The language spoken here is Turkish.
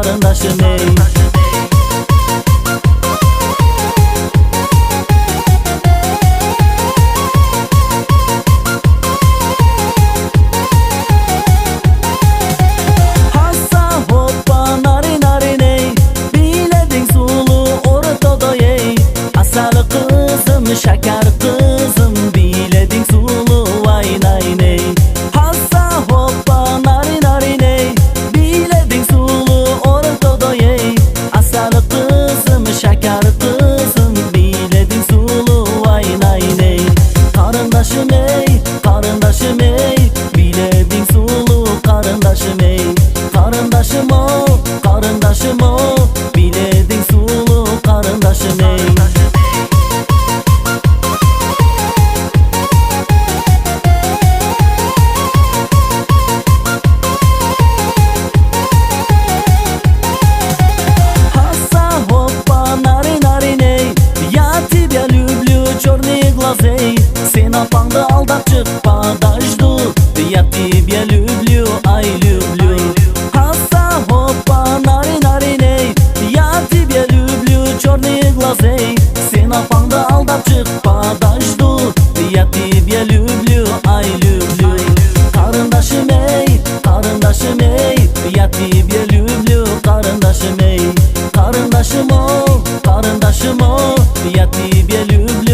karındaşım ey. Hassa hoppa nari nari ney, biledin sulu ortada ey. Asal kızım şeker kızım, biledin sulu vay nay ney. Hassa hoppa nari nari ney, biledin sulu ortada ey. Asal kızım şeker kızım, biledin sulu vay nay ney. Karındaşım ey, karındaşım ey, biledin sulu karındaşım ey. Karındaşım o, karındaşım o, biledin sulu karındaşım ey. Hassa hoppa nari nari ney, я тебя люблю, черные глазей. Синопанды алдап çıkma da жду, я тебя люблю, ай люблю. Hassa hoppa nari nari ney, я тебя люблю, черные глазей. Синопанды алдап çıkma da жду, я тебя люблю, ай люблю. Karındaşım ey, karındaşım ey, я тебя люблю, karındaşım ey. Karındaşım o, karındaşım o, я тебя люблю.